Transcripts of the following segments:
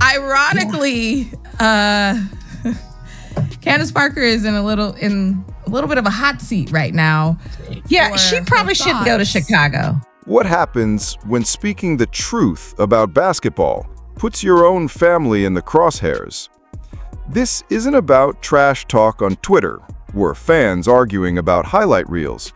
Ironically, Candace Parker is in a little bit of a hot seat right now. Yeah, she probably should go to Chicago. What happens when speaking the truth about basketball puts your own family in the crosshairs? This isn't about trash talk on Twitter, where fans arguing about highlight reels.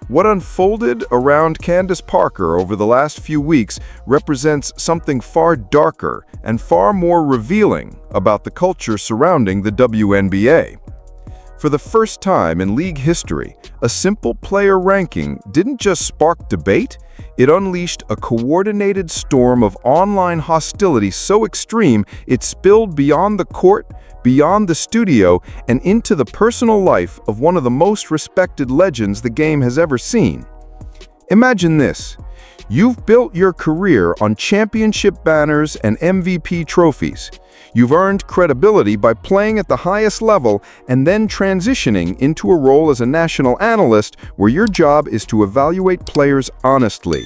What unfolded around Candace Parker over the last few weeks represents something far darker and far more revealing about the culture surrounding the WNBA. For the first time in league history, a simple player ranking didn't just spark debate, it unleashed a coordinated storm of online hostility so extreme it spilled beyond the court, beyond the studio, and into the personal life of one of the most respected legends the game has ever seen. Imagine this. You've built your career on championship banners and MVP trophies. You've earned credibility by playing at the highest level and then transitioning into a role as a national analyst where your job is to evaluate players honestly.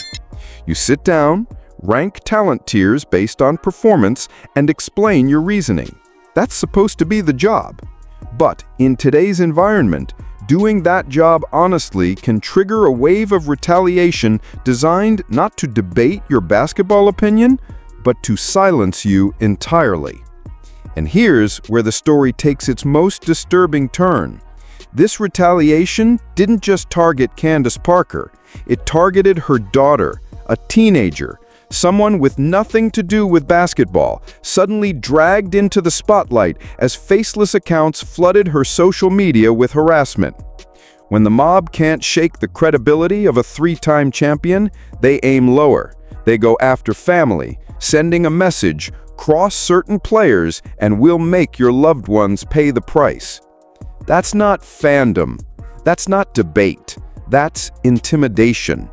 You sit down, rank talent tiers based on performance, and explain your reasoning. That's supposed to be the job. But in today's environment, doing that job honestly can trigger a wave of retaliation designed not to debate your basketball opinion, but to silence you entirely. And here's where the story takes its most disturbing turn. This retaliation didn't just target Candace Parker, it targeted her daughter, a teenager, someone with nothing to do with basketball, suddenly dragged into the spotlight as faceless accounts flooded her social media with harassment. When the mob can't shake the credibility of a three-time champion, they aim lower. They go after family, sending a message, cross certain players, and we'll make your loved ones pay the price. That's not fandom. That's not debate. That's intimidation.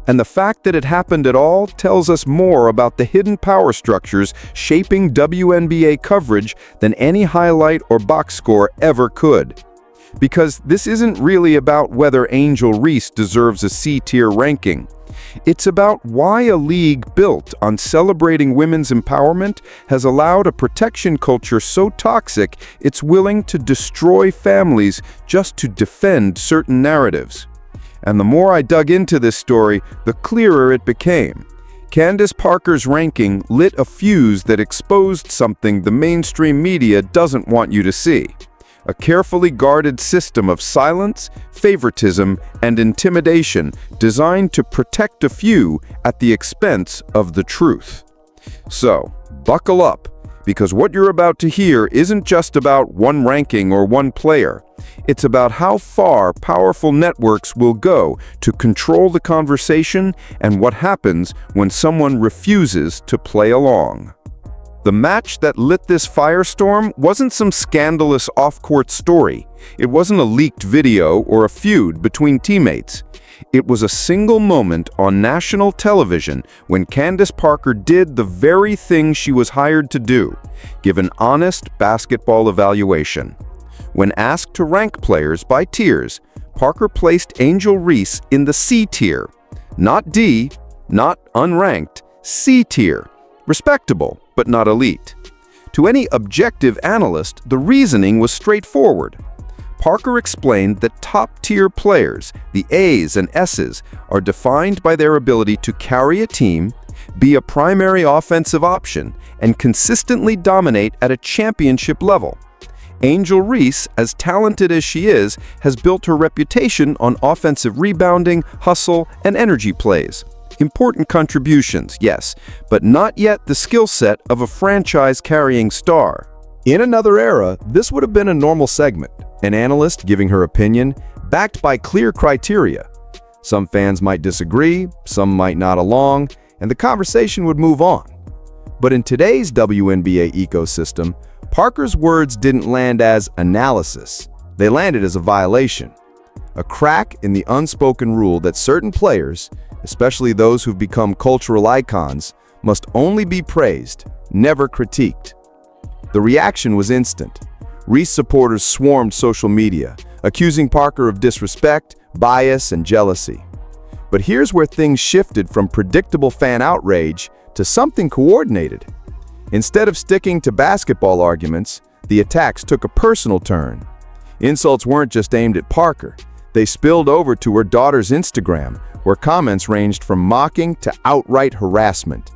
And the fact that it happened at all tells us more about the hidden power structures shaping WNBA coverage than any highlight or box score ever could. Because this isn't really about whether Angel Reese deserves a C-tier ranking. It's about why a league built on celebrating women's empowerment has allowed a protection culture so toxic it's willing to destroy families just to defend certain narratives. And the more I dug into this story, the clearer it became. Candace Parker's ranking lit a fuse that exposed something the mainstream media doesn't want you to see. A carefully guarded system of silence, favoritism, and intimidation designed to protect a few at the expense of the truth. So, buckle up, because what you're about to hear isn't just about one ranking or one player. It's about how far powerful networks will go to control the conversation and what happens when someone refuses to play along. The match that lit this firestorm wasn't some scandalous off-court story. It wasn't a leaked video or a feud between teammates. It was a single moment on national television when Candace Parker did the very thing she was hired to do, give an honest basketball evaluation. When asked to rank players by tiers, Parker placed Angel Reese in the C tier. Not D, not unranked, C tier. Respectable, but not elite. To any objective analyst, the reasoning was straightforward. Parker explained that top-tier players, the A's and S's, are defined by their ability to carry a team, be a primary offensive option, and consistently dominate at a championship level. Angel Reese, as talented as she is, has built her reputation on offensive rebounding, hustle, and energy plays. Important contributions, yes, but not yet the skill set of a franchise-carrying star. In another era, this would have been a normal segment, an analyst giving her opinion, backed by clear criteria. Some fans might disagree, some might nod along, and the conversation would move on. But in today's WNBA ecosystem, Parker's words didn't land as analysis. They landed as a violation. A crack in the unspoken rule that certain players, especially those who've become cultural icons, must only be praised, never critiqued. The reaction was instant. Reese supporters swarmed social media, accusing Parker of disrespect, bias, and jealousy. But here's where things shifted from predictable fan outrage to something coordinated. Instead of sticking to basketball arguments, the attacks took a personal turn. Insults weren't just aimed at Parker. They spilled over to her daughter's Instagram, where comments ranged from mocking to outright harassment.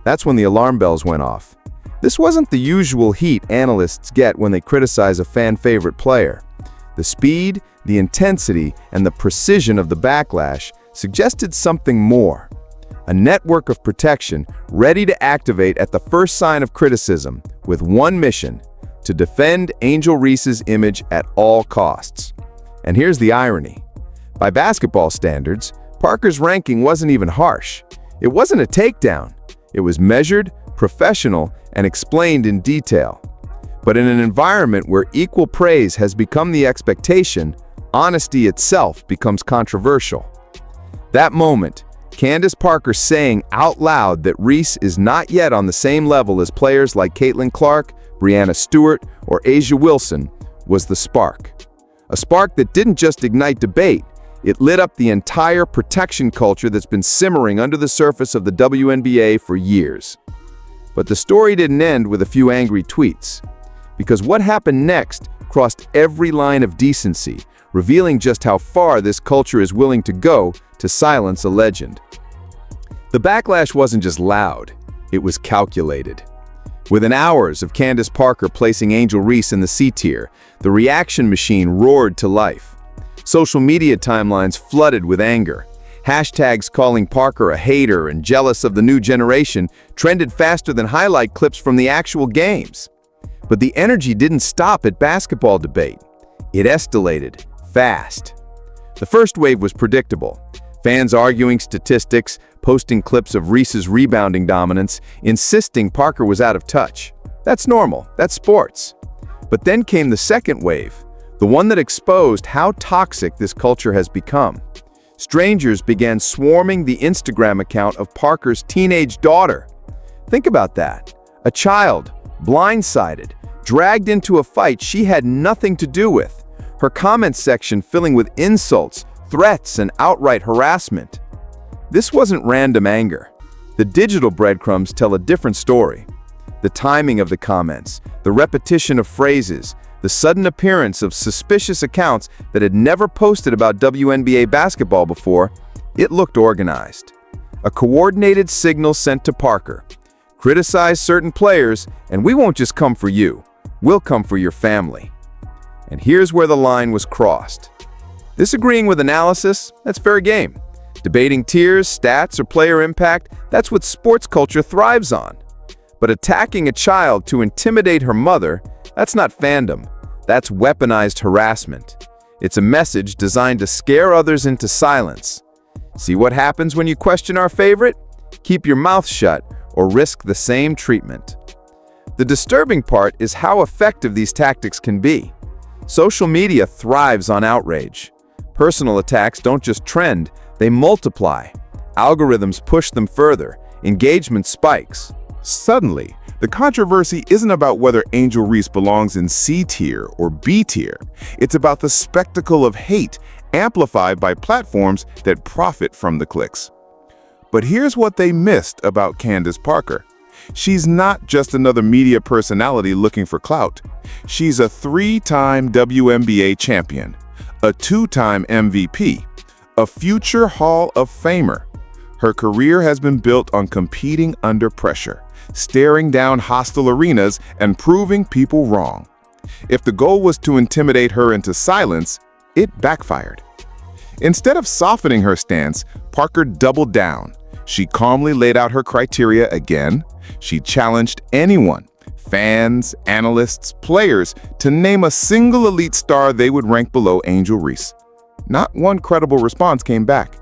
That's when the alarm bells went off. This wasn't the usual heat analysts get when they criticize a fan-favorite player. The speed, the intensity, and the precision of the backlash suggested something more. A network of protection ready to activate at the first sign of criticism, with one mission: to defend Angel Reese's image at all costs. And here's the irony. By basketball standards, Parker's ranking wasn't even harsh. It wasn't a takedown. It was measured, professional, and explained in detail. But in an environment where equal praise has become the expectation, honesty itself becomes controversial. That moment, Candace Parker saying out loud that Reese is not yet on the same level as players like Caitlin Clark, Breanna Stewart, or A'ja Wilson, was the spark. A spark that didn't just ignite debate, it lit up the entire protection culture that's been simmering under the surface of the WNBA for years. But the story didn't end with a few angry tweets, because what happened next crossed every line of decency, revealing just how far this culture is willing to go to silence a legend. The backlash wasn't just loud, it was calculated. Within hours of Candace Parker placing Angel Reese in the C tier, the reaction machine roared to life. Social media timelines flooded with anger. Hashtags calling Parker a hater and jealous of the new generation trended faster than highlight clips from the actual games. But the energy didn't stop at basketball debate. It escalated fast. The first wave was predictable. Fans arguing statistics, posting clips of Reese's rebounding dominance, insisting Parker was out of touch. That's normal, that's sports. But then came the second wave, the one that exposed how toxic this culture has become. Strangers began swarming the Instagram account of Parker's teenage daughter. Think about that. A child, blindsided, dragged into a fight she had nothing to do with. Her comment section filling with insults, threats, and outright harassment. This wasn't random anger. The digital breadcrumbs tell a different story. The timing of the comments, the repetition of phrases, the sudden appearance of suspicious accounts that had never posted about WNBA basketball before, it looked organized. A coordinated signal sent to Parker. Criticize certain players, and we won't just come for you. We'll come for your family. And here's where the line was crossed. Disagreeing with analysis, that's fair game. Debating tiers, stats, or player impact, that's what sports culture thrives on. But attacking a child to intimidate her mother, that's not fandom. That's weaponized harassment. It's a message designed to scare others into silence. See what happens when you question our favorite? Keep your mouth shut or risk the same treatment. The disturbing part is how effective these tactics can be. Social media thrives on outrage. Personal attacks don't just trend, they multiply. Algorithms push them further. Engagement spikes. Suddenly, the controversy isn't about whether Angel Reese belongs in C tier or B tier. It's about the spectacle of hate amplified by platforms that profit from the clicks. But here's what they missed about Candace Parker. She's not just another media personality looking for clout. She's a 3-time WNBA champion, a 2-time MVP, a future Hall of Famer. Her career has been built on competing under pressure, staring down hostile arenas and proving people wrong. If the goal was to intimidate her into silence, it backfired. Instead of softening her stance, Parker doubled down. She calmly laid out her criteria again. She challenged anyone, fans, analysts, players, to name a single elite star they would rank below Angel Reese. Not one credible response came back.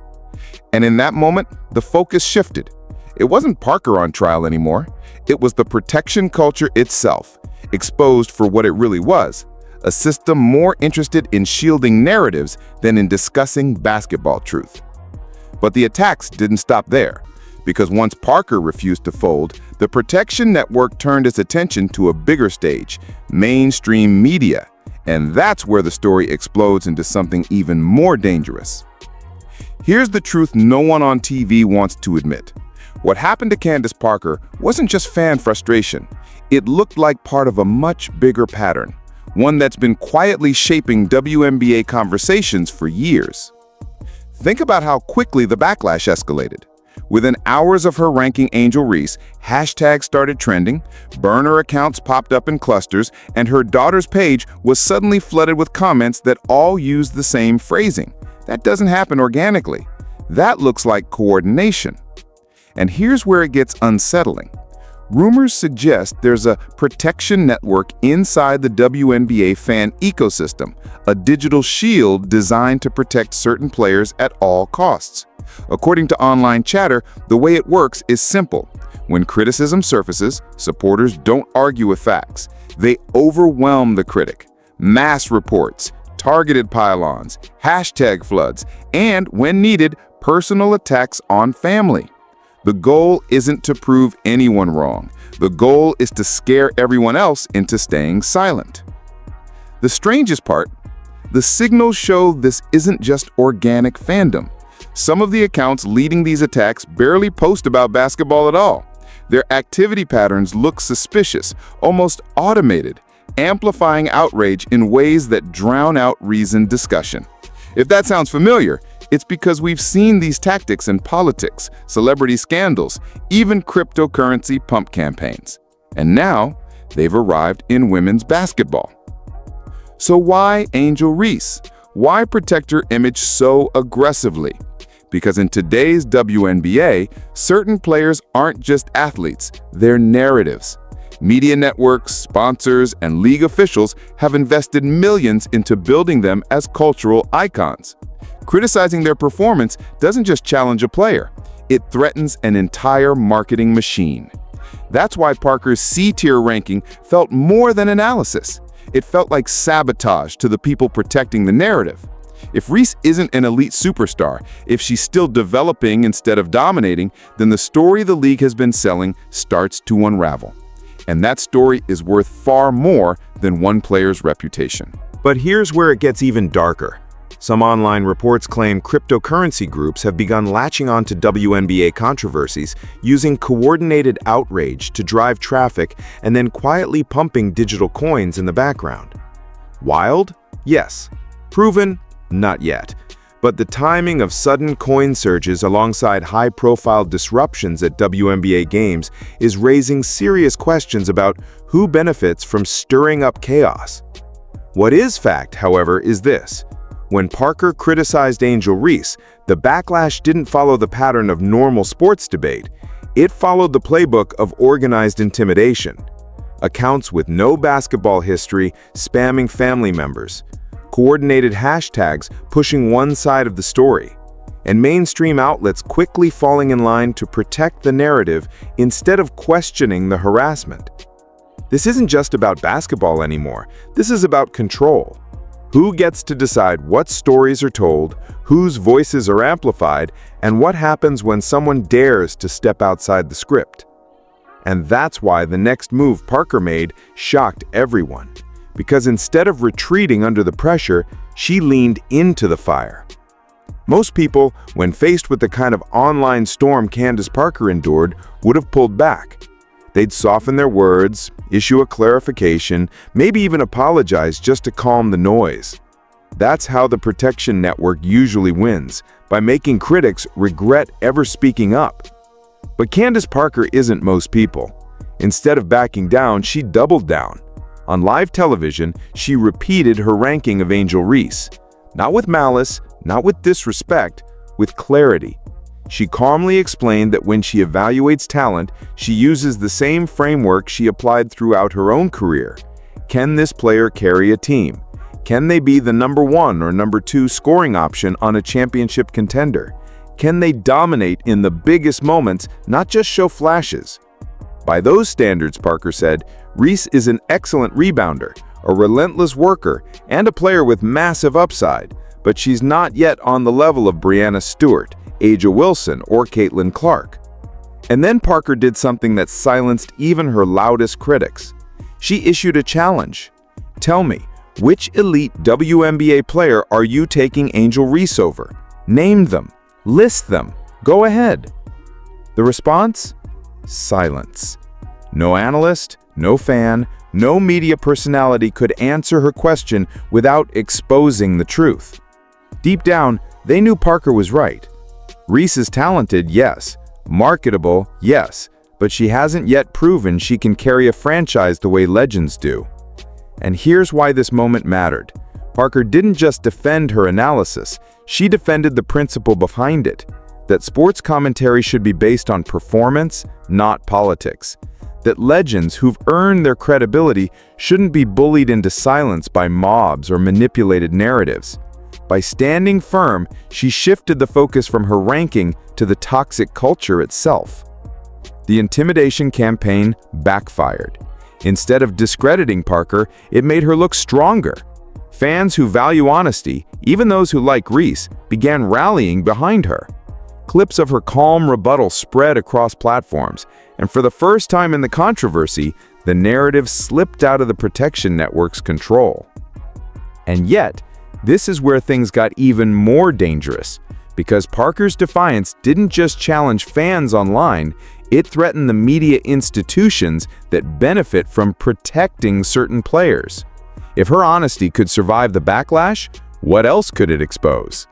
And in that moment, the focus shifted. It wasn't Parker on trial anymore. It was the protection culture itself, exposed for what it really was, a system more interested in shielding narratives than in discussing basketball truth. But the attacks didn't stop there, because once Parker refused to fold, the protection network turned its attention to a bigger stage, mainstream media, and that's where the story explodes into something even more dangerous. Here's the truth no one on TV wants to admit. What happened to Candace Parker wasn't just fan frustration. It looked like part of a much bigger pattern, one that's been quietly shaping WNBA conversations for years. Think about how quickly the backlash escalated. Within hours of her ranking Angel Reese, hashtags started trending, burner accounts popped up in clusters, and her daughter's page was suddenly flooded with comments that all used the same phrasing. That doesn't happen organically. That looks like coordination. And here's where it gets unsettling. Rumors suggest there's a protection network inside the WNBA fan ecosystem, a digital shield designed to protect certain players at all costs. According to online chatter, the way it works is simple. When criticism surfaces, supporters don't argue with facts. They overwhelm the critic. Mass reports, targeted pile-ons, hashtag floods, and, when needed, personal attacks on family. The goal isn't to prove anyone wrong. The goal is to scare everyone else into staying silent. The strangest part, the signals show this isn't just organic fandom. Some of the accounts leading these attacks barely post about basketball at all. Their activity patterns look suspicious, almost automated, amplifying outrage in ways that drown out reasoned discussion. If that sounds familiar, it's because we've seen these tactics in politics, celebrity scandals, even cryptocurrency pump campaigns. And now, they've arrived in women's basketball. So why Angel Reese? Why protect her image so aggressively? Because in today's WNBA, certain players aren't just athletes, they're narratives. Media networks, sponsors, and league officials have invested millions into building them as cultural icons. Criticizing their performance doesn't just challenge a player, it threatens an entire marketing machine. That's why Parker's C-tier ranking felt more than analysis. It felt like sabotage to the people protecting the narrative. If Reese isn't an elite superstar, if she's still developing instead of dominating, then the story the league has been selling starts to unravel. And that story is worth far more than one player's reputation. But here's where it gets even darker. Some online reports claim cryptocurrency groups have begun latching on to WNBA controversies, using coordinated outrage to drive traffic and then quietly pumping digital coins in the background. Wild? Yes. Proven? Not yet. But the timing of sudden coin surges alongside high-profile disruptions at WNBA games is raising serious questions about who benefits from stirring up chaos. What is fact, however, is this. When Parker criticized Angel Reese, the backlash didn't follow the pattern of normal sports debate. It followed the playbook of organized intimidation. Accounts with no basketball history spamming family members, coordinated hashtags pushing one side of the story, and mainstream outlets quickly falling in line to protect the narrative instead of questioning the harassment. This isn't just about basketball anymore. This is about control. Who gets to decide what stories are told, whose voices are amplified, and what happens when someone dares to step outside the script? And that's why the next move Parker made shocked everyone. Because instead of retreating under the pressure, she leaned into the fire. Most people, when faced with the kind of online storm Candace Parker endured, would have pulled back. They'd soften their words, issue a clarification, maybe even apologize just to calm the noise. That's how the protection network usually wins, by making critics regret ever speaking up. But Candace Parker isn't most people. Instead of backing down, she doubled down. On live television, she repeated her ranking of Angel Reese. Not with malice, not with disrespect, with clarity. She calmly explained that when she evaluates talent, she uses the same framework she applied throughout her own career. Can this player carry a team? Can they be the number 1 or number 2 scoring option on a championship contender? Can they dominate in the biggest moments, not just show flashes? By those standards, Parker said, Reese is an excellent rebounder, a relentless worker, and a player with massive upside, but she's not yet on the level of Breanna Stewart, A'ja Wilson, or Caitlin Clark. And then Parker did something that silenced even her loudest critics. She issued a challenge. Tell me, which elite WNBA player are you taking Angel Reese over? Name them. List them. Go ahead. The response? Silence. No analyst, no fan, no media personality could answer her question without exposing the truth. Deep down, they knew Parker was right. Reese is talented, yes. Marketable, yes. But she hasn't yet proven she can carry a franchise the way legends do. And here's why this moment mattered. Parker didn't just defend her analysis, she defended the principle behind it, that sports commentary should be based on performance, not politics. That legends who've earned their credibility shouldn't be bullied into silence by mobs or manipulated narratives. By standing firm, she shifted the focus from her ranking to the toxic culture itself. The intimidation campaign backfired. Instead of discrediting Parker, it made her look stronger. Fans who value honesty, even those who like Reese, began rallying behind her. Clips of her calm rebuttal spread across platforms, and for the first time in the controversy, the narrative slipped out of the protection network's control. And yet, this is where things got even more dangerous, because Parker's defiance didn't just challenge fans online, it threatened the media institutions that benefit from protecting certain players. If her honesty could survive the backlash, what else could it expose?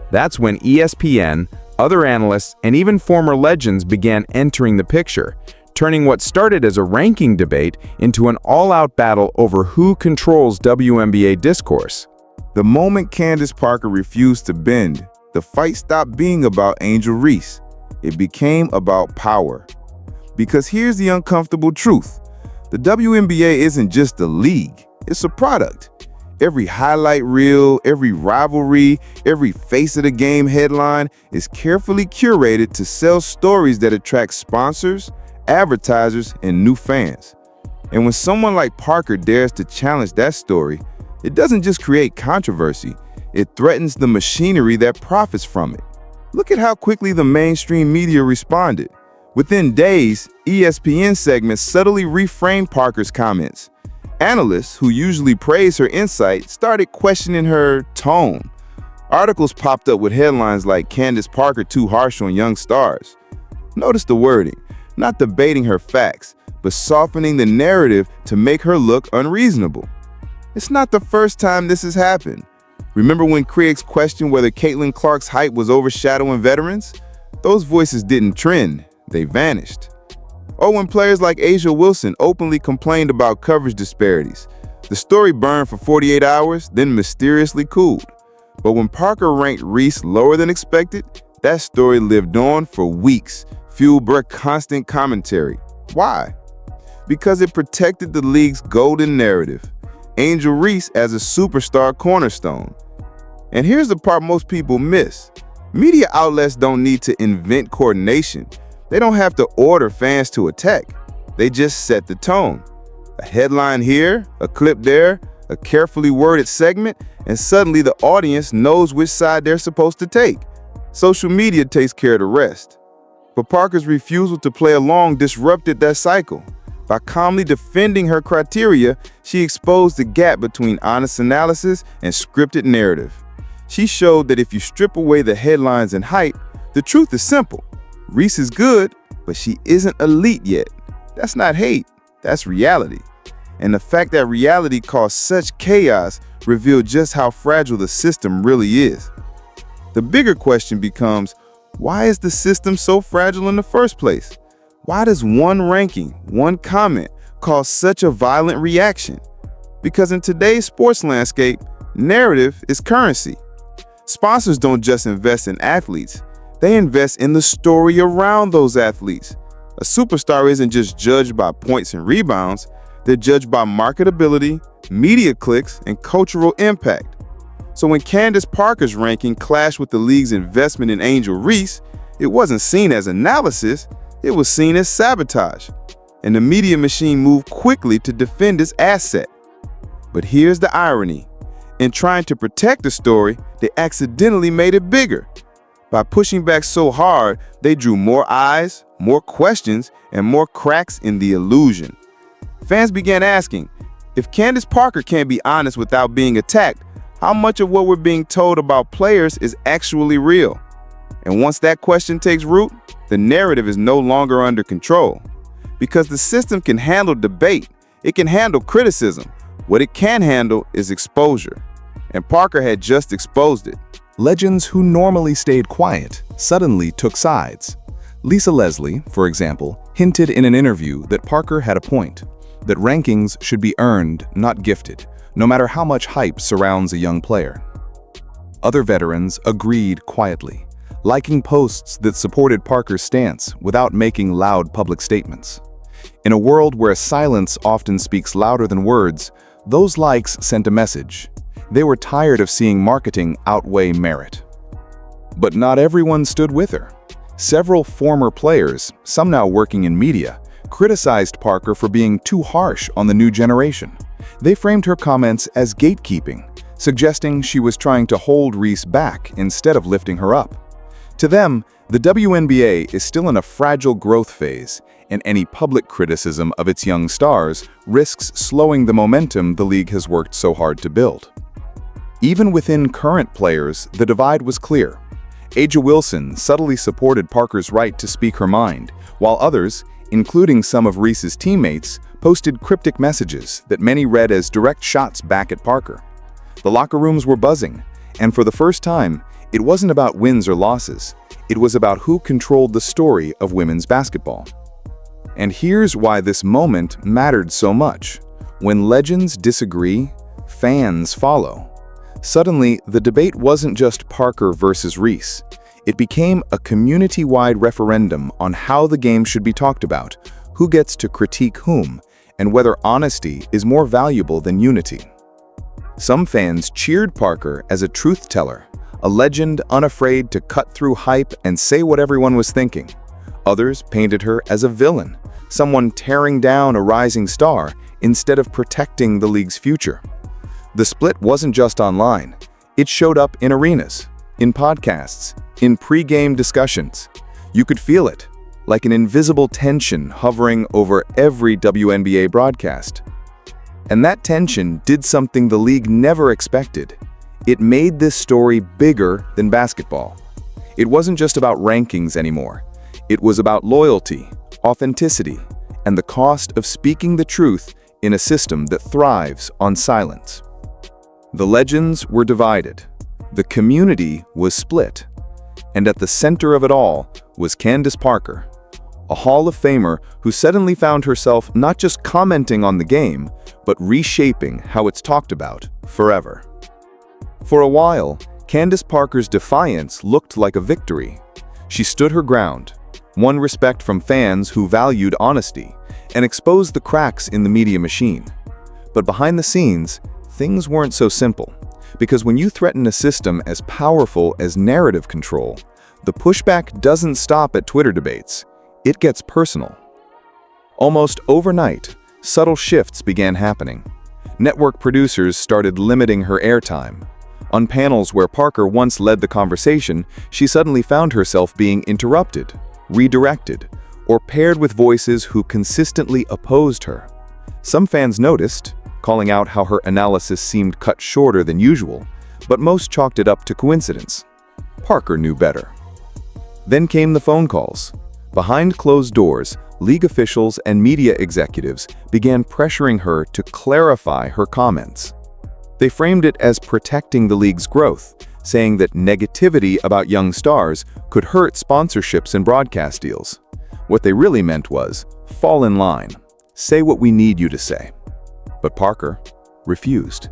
That's when ESPN, other analysts, and even former legends began entering the picture, turning what started as a ranking debate into an all-out battle over who controls WNBA discourse. The moment Candace Parker refused to bend, the fight stopped being about Angel Reese. It became about power. Because here's the uncomfortable truth. The WNBA isn't just a league, it's a product. Every highlight reel, every rivalry, every face of the game headline is carefully curated to sell stories that attract sponsors, advertisers, and new fans. And when someone like Parker dares to challenge that story, it doesn't just create controversy, it threatens the machinery that profits from it. Look at how quickly the mainstream media responded. Within days, ESPN segments subtly reframed Parker's comments. Analysts, who usually praise her insight, started questioning her tone. Articles popped up with headlines like "Candace Parker too harsh on young stars." Notice the wording, not debating her facts, but softening the narrative to make her look unreasonable. It's not the first time this has happened. Remember when critics questioned whether Caitlin Clark's hype was overshadowing veterans? Those voices didn't trend, they vanished. Or when players like Angel Wilson openly complained about coverage disparities. The story burned for 48 hours, then mysteriously cooled. But when Parker ranked Reese lower than expected, that story lived on for weeks, fueled by constant commentary. Why? Because it protected the league's golden narrative. Angel Reese as a superstar cornerstone. And here's the part most people miss. Media outlets don't need to invent coordination. They don't have to order fans to attack. They just set the tone. A headline here, a clip there, a carefully worded segment, and suddenly the audience knows which side they're supposed to take. Social media takes care of the rest. But Parker's refusal to play along disrupted that cycle. By calmly defending her criteria, she exposed the gap between honest analysis and scripted narrative. She showed that if you strip away the headlines and hype, the truth is simple. Reese is good, but she isn't elite yet. That's not hate, that's reality. And the fact that reality caused such chaos revealed just how fragile the system really is. The bigger question becomes, why is the system so fragile in the first place? Why does one ranking, one comment, cause such a violent reaction? Because in today's sports landscape, narrative is currency. Sponsors don't just invest in athletes, they invest in the story around those athletes. A superstar isn't just judged by points and rebounds, they're judged by marketability, media clicks, and cultural impact. So when Candace Parker's ranking clashed with the league's investment in Angel Reese, it wasn't seen as analysis, it was seen as sabotage. And the media machine moved quickly to defend its asset. But here's the irony. In trying to protect the story, they accidentally made it bigger. By pushing back so hard, they drew more eyes, more questions, and more cracks in the illusion. Fans began asking, if Candace Parker can't be honest without being attacked, how much of what we're being told about players is actually real? And once that question takes root, the narrative is no longer under control. Because the system can handle debate, it can handle criticism. What it can't handle is exposure. And Parker had just exposed it. Legends who normally stayed quiet suddenly took sides. Lisa Leslie, for example, hinted in an interview that Parker had a point, that rankings should be earned, not gifted, no matter how much hype surrounds a young player. Other veterans agreed quietly, liking posts that supported Parker's stance without making loud public statements. In a world where silence often speaks louder than words, those likes sent a message. They were tired of seeing marketing outweigh merit. But not everyone stood with her. Several former players, some now working in media, criticized Parker for being too harsh on the new generation. They framed her comments as gatekeeping, suggesting she was trying to hold Reese back instead of lifting her up. To them, the WNBA is still in a fragile growth phase, and any public criticism of its young stars risks slowing the momentum the league has worked so hard to build. Even within current players, the divide was clear. A'ja Wilson subtly supported Parker's right to speak her mind, while others, including some of Reese's teammates, posted cryptic messages that many read as direct shots back at Parker. The locker rooms were buzzing, and for the first time, it wasn't about wins or losses. It was about who controlled the story of women's basketball. And here's why this moment mattered so much. When legends disagree, fans follow. Suddenly, the debate wasn't just Parker versus Reese. It became a community-wide referendum on how the game should be talked about, who gets to critique whom, and whether honesty is more valuable than unity. Some fans cheered Parker as a truth teller, a legend unafraid to cut through hype and say what everyone was thinking. Others painted her as a villain, someone tearing down a rising star instead of protecting the league's future. The split wasn't just online. It showed up in arenas, in podcasts, in pre-game discussions. You could feel it, like an invisible tension hovering over every WNBA broadcast. And that tension did something the league never expected. It made this story bigger than basketball. It wasn't just about rankings anymore. It was about loyalty, authenticity, and the cost of speaking the truth in a system that thrives on silence. The legends were divided. The community was split. And at the center of it all was Candace Parker, a Hall of Famer who suddenly found herself not just commenting on the game, but reshaping how it's talked about forever. For a while, Candace Parker's defiance looked like a victory. She stood her ground, won respect from fans who valued honesty, and exposed the cracks in the media machine. But behind the scenes, things weren't so simple, because when you threaten a system as powerful as narrative control, the pushback doesn't stop at Twitter debates. It gets personal. Almost overnight, subtle shifts began happening. Network producers started limiting her airtime. On panels where Parker once led the conversation, she suddenly found herself being interrupted, redirected, or paired with voices who consistently opposed her. Some fans noticed, calling out how her analysis seemed cut shorter than usual, but most chalked it up to coincidence. Parker knew better. Then came the phone calls. Behind closed doors, league officials and media executives began pressuring her to clarify her comments. They framed it as protecting the league's growth, saying that negativity about young stars could hurt sponsorships and broadcast deals. What they really meant was, fall in line, say what we need you to say. But Parker refused.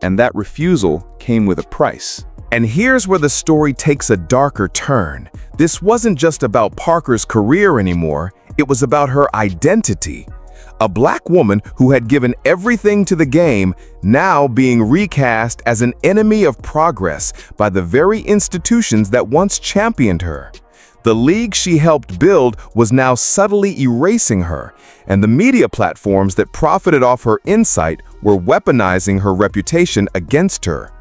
And that refusal came with a price. And here's where the story takes a darker turn. This wasn't just about Parker's career anymore, it was about her identity. A black woman who had given everything to the game, now being recast as an enemy of progress by the very institutions that once championed her. The league she helped build was now subtly erasing her, and the media platforms that profited off her insight were weaponizing her reputation against her.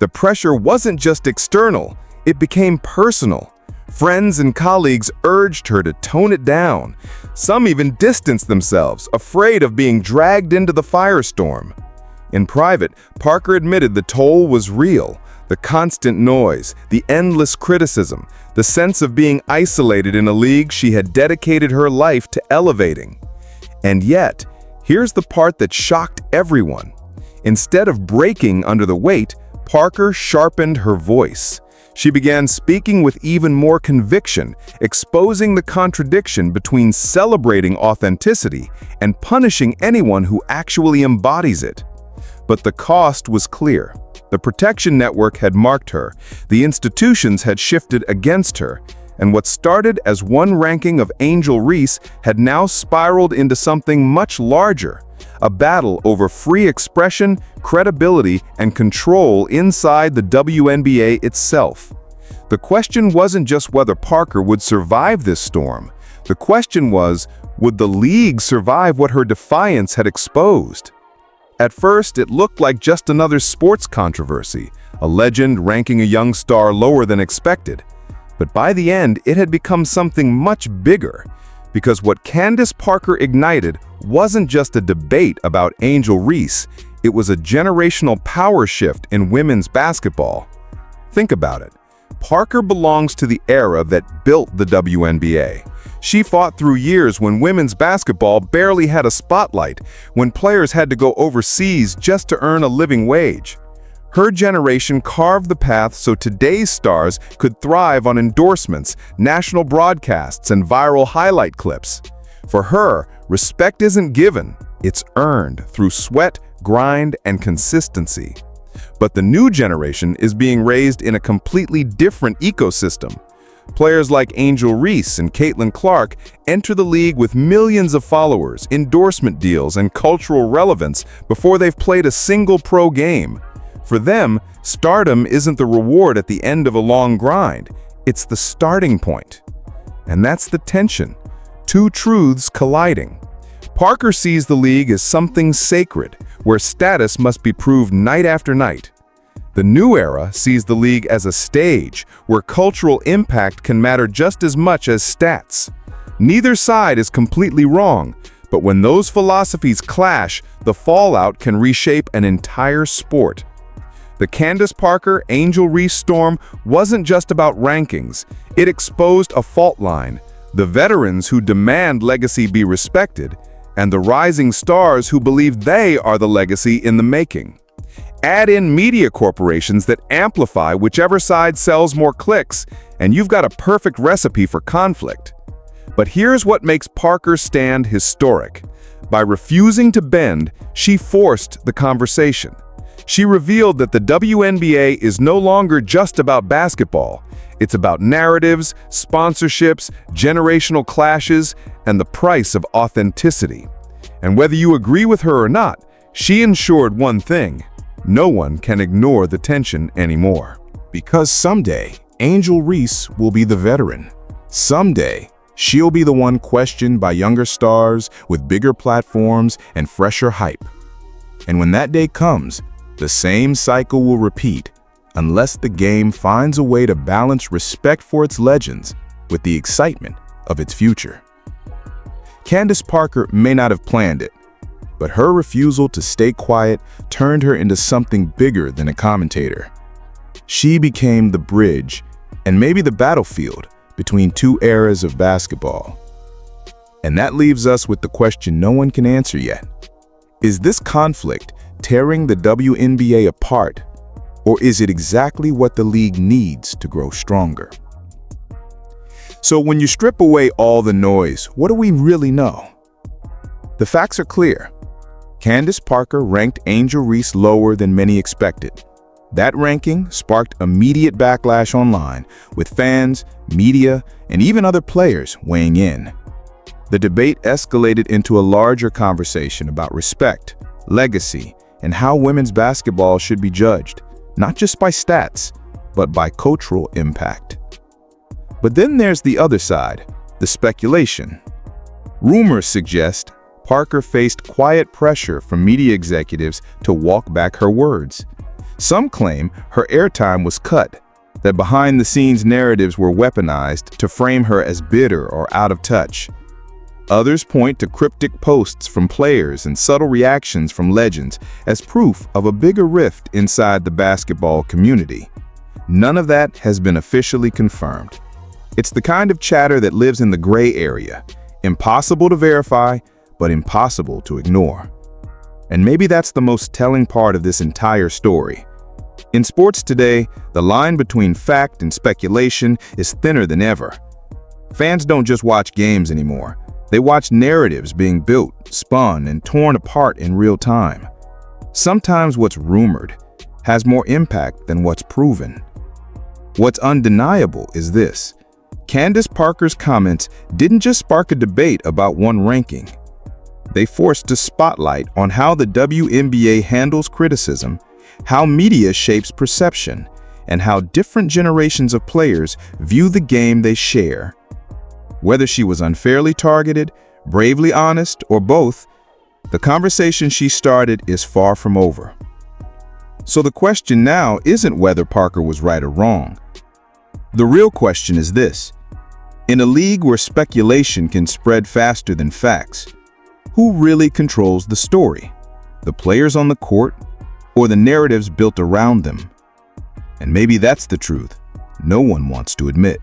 The pressure wasn't just external, it became personal. Friends and colleagues urged her to tone it down. Some even distanced themselves, afraid of being dragged into the firestorm. In private, Parker admitted the toll was real. The constant noise, the endless criticism, the sense of being isolated in a league she had dedicated her life to elevating. And yet, here's the part that shocked everyone. Instead of breaking under the weight, Parker sharpened her voice. She began speaking with even more conviction, exposing the contradiction between celebrating authenticity and punishing anyone who actually embodies it. But the cost was clear. The protection network had marked her, the institutions had shifted against her, and what started as one ranking of Angel Reese had now spiraled into something much larger, a battle over free expression, credibility, and control inside the WNBA itself. The question wasn't just whether Parker would survive this storm. The question was, would the league survive what her defiance had exposed? At first, it looked like just another sports controversy, a legend ranking a young star lower than expected. But by the end, it had become something much bigger, because what Candace Parker ignited wasn't just a debate about Angel Reese, it was a generational power shift in women's basketball. Think about it. Parker belongs to the era that built the WNBA. She fought through years when women's basketball barely had a spotlight, when players had to go overseas just to earn a living wage. Her generation carved the path so today's stars could thrive on endorsements, national broadcasts, and viral highlight clips. For her, respect isn't given, it's earned through sweat, grind, and consistency. But the new generation is being raised in a completely different ecosystem. Players like Angel Reese and Caitlin Clark enter the league with millions of followers, endorsement deals, and cultural relevance before they've played a single pro game. For them, stardom isn't the reward at the end of a long grind, it's the starting point. And that's the tension, two truths colliding. Parker sees the league as something sacred, where status must be proved night after night. The new era sees the league as a stage, where cultural impact can matter just as much as stats. Neither side is completely wrong, but when those philosophies clash, the fallout can reshape an entire sport. The Candace Parker Angel Reese storm wasn't just about rankings, it exposed a fault line, the veterans who demand legacy be respected, and the rising stars who believe they are the legacy in the making. Add in media corporations that amplify whichever side sells more clicks, and you've got a perfect recipe for conflict. But here's what makes Parker's stand historic. By refusing to bend, she forced the conversation. She revealed that the WNBA is no longer just about basketball. It's about narratives, sponsorships, generational clashes, and the price of authenticity. And whether you agree with her or not, she ensured one thing: no one can ignore the tension anymore. Because someday, Angel Reese will be the veteran. Someday, she'll be the one questioned by younger stars with bigger platforms and fresher hype. And when that day comes, the same cycle will repeat, unless the game finds a way to balance respect for its legends with the excitement of its future. Candace Parker may not have planned it, but her refusal to stay quiet turned her into something bigger than a commentator. She became the bridge, and maybe the battlefield, between two eras of basketball. And that leaves us with the question no one can answer yet. Is this conflict tearing the WNBA apart, or is it exactly what the league needs to grow stronger? So when you strip away all the noise, what do we really know? The facts are clear. Candace Parker ranked Angel Reese lower than many expected. That ranking sparked immediate backlash online, with fans, media, and even other players weighing in. The debate escalated into a larger conversation about respect, legacy, and how women's basketball should be judged, not just by stats, but by cultural impact. But then there's the other side, the speculation. Rumors suggest Parker faced quiet pressure from media executives to walk back her words. Some claim her airtime was cut, that behind-the-scenes narratives were weaponized to frame her as bitter or out of touch. Others point to cryptic posts from players and subtle reactions from legends as proof of a bigger rift inside the basketball community. None of that has been officially confirmed. It's the kind of chatter that lives in the gray area, impossible to verify, but impossible to ignore. And maybe that's the most telling part of this entire story. In sports today, the line between fact and speculation is thinner than ever. Fans don't just watch games anymore. They watch narratives being built, spun, and torn apart in real time. Sometimes what's rumored has more impact than what's proven. What's undeniable is this: Candace Parker's comments didn't just spark a debate about one ranking. They forced a spotlight on how the WNBA handles criticism, how media shapes perception, and how different generations of players view the game they share. Whether she was unfairly targeted, bravely honest, or both, the conversation she started is far from over. So the question now isn't whether Parker was right or wrong. The real question is this: in a league where speculation can spread faster than facts, who really controls the story? The players on the court, or the narratives built around them? And maybe that's the truth no one wants to admit.